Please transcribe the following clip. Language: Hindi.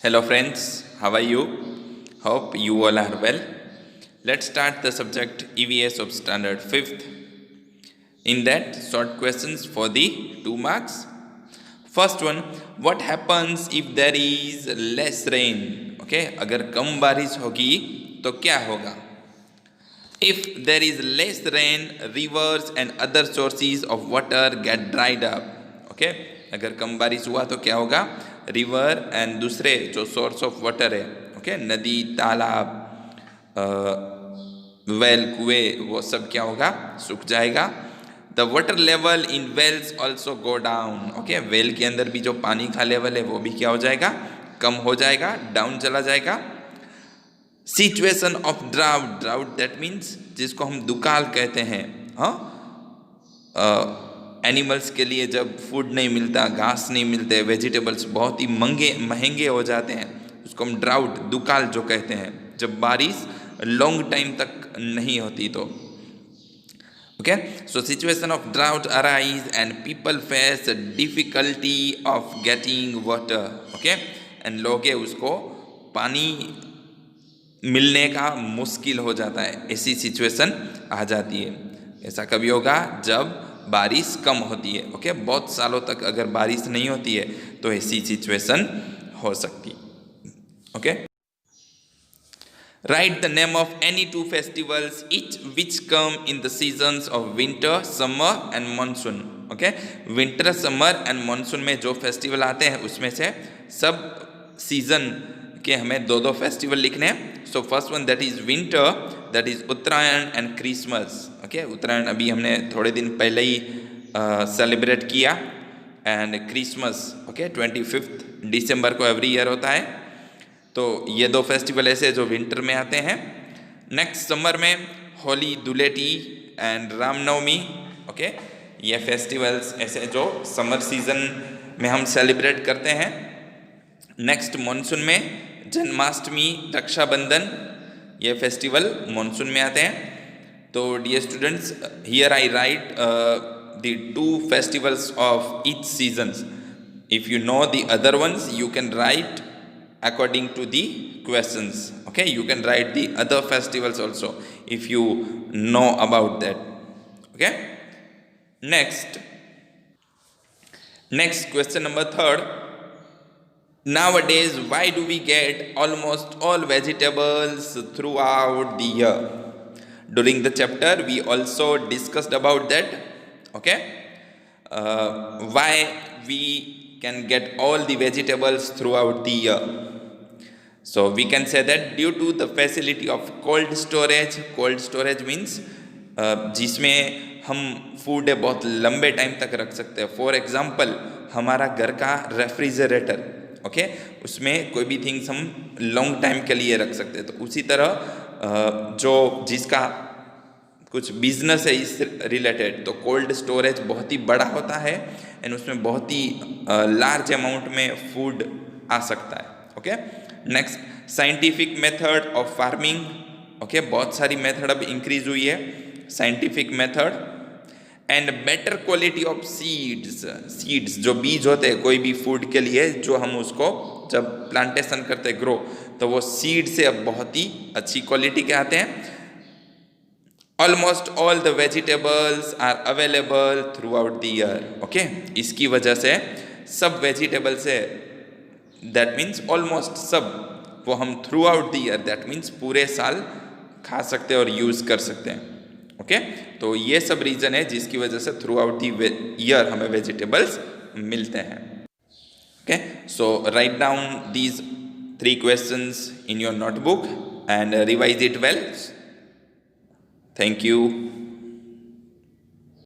Hello friends, how are you? Hope you all are well. Let's start the subject EVS of standard 5th. In that, short questions for the 2 marks. First one, what happens if there is less rain? Okay, अगर कम बारिश होगी तो क्या होगा? If there is less rain, rivers and other sources of water get dried up. Okay, अगर कम बारिश हुआ तो क्या होगा? रिवर एंड दूसरे जो सोर्स ऑफ वाटर है, ओके, नदी, तालाब, वेल, कुएं, वो सब क्या होगा? सूख जाएगा. The water level in wells also go down. Okay, well के अंदर भी जो पानी का लेवल है वो भी क्या हो जाएगा? कम हो जाएगा, डाउन चला जाएगा. Situation of drought. Drought that means जिसको हम दुकाल कहते हैं. हाँ, एनिमल्स के लिए जब फूड नहीं मिलता, घास नहीं मिलते, वेजिटेबल्स बहुत ही महंगे हो जाते हैं, उसको हम ड्राउट, दुकाल जो कहते हैं, जब बारिश लॉन्ग टाइम तक नहीं होती तो. Okay, so situation of drought arise and people face difficulty of getting water. Okay, and लोग उसको पानी मिलने का मुश्किल हो जाता है, ऐसी सिचुएशन आ जाती है. ऐसा कभी होगा जब बारिश कम होती है. ओके, बहुत सालों तक अगर बारिश नहीं होती है तो ऐसी सिचुएशन हो सकती. Okay, right the name of any 2 festivals etch which come in the seasons of winter, summer and monsoon. Okay, winter, summer and monsoon में जो फेस्टिवल आते हैं उसमें से सब सीजन के हमें 2 फेस्टिवल लिखने हैं. So first one that is winter, that is Uttarayan and Christmas. Okay, Uttarayan अभी हमने थोड़े दिन पहले ही सेलिब्रेट किया. एंड क्रिसमस, ओके, 25 दिसंबर को एवरी ईयर होता है. तो ये 2 फेस्टिवल ऐसे जो विंटर में आते हैं. नेक्स्ट समर में होली, दुलेटी एंड रामनवमी. ओके, ये फेस्टिवल्स ऐसे जो समर सीजन में हम सेलिब्रेट करते हैं. नेक्स्ट मानसून में जन्माष्टमी, रक्षाबंधन, ये फेस्टिवल मानसून में आते हैं. तो dear students, here I write the 2 festivals of each seasons. If you know the other ones you can write according to the questions. Okay, you can write the other festivals also if you know about that. Okay, next question number 3rd. Nowadays, why do we get almost all vegetables throughout the year? During the chapter we also discussed about that. Okay, why we can get all the vegetables throughout the year. So we can say that due to the facility of cold storage. Cold storage means जिसमें हम फूड बहुत लंबे टाइम तक रख सकते हैं. फॉर एग्जाम्पल, हमारा घर का रेफ्रिजरेटर, ओके, उसमें कोई भी थिंग्स हम लॉन्ग टाइम के लिए रख सकते हैं. तो उसी तरह जो जिसका कुछ बिजनेस है इस रिलेटेड, तो कोल्ड स्टोरेज बहुत ही बड़ा होता है एंड उसमें बहुत ही लार्ज अमाउंट में फूड आ सकता है. Okay, next, scientific method of farming. Okay, बहुत सारी मेथड अब इंक्रीज हुई है, scientific method. And better quality of seeds जो बीज होते हैं कोई भी फूड के लिए, जो हम उसको जब प्लांटेशन करते ग्रो, तो वो सीड से अब बहुत ही अच्छी क्वालिटी के आते हैं. Almost all the vegetables are available throughout the year. Okay, इसकी वजह से सब वेजिटेबल से, दैट मीन्स ऑलमोस्ट सब, वो हम through out the year, that means पूरे साल खा सकते हैं और यूज़ कर सकते हैं. ओके, तो ये सब रीज़न है जिसकी वजह से थ्रू आउट द ईयर हमें वेजिटेबल्स मिलते हैं. Okay, so write down these 3 questions in your notebook and revise it well. Thank you.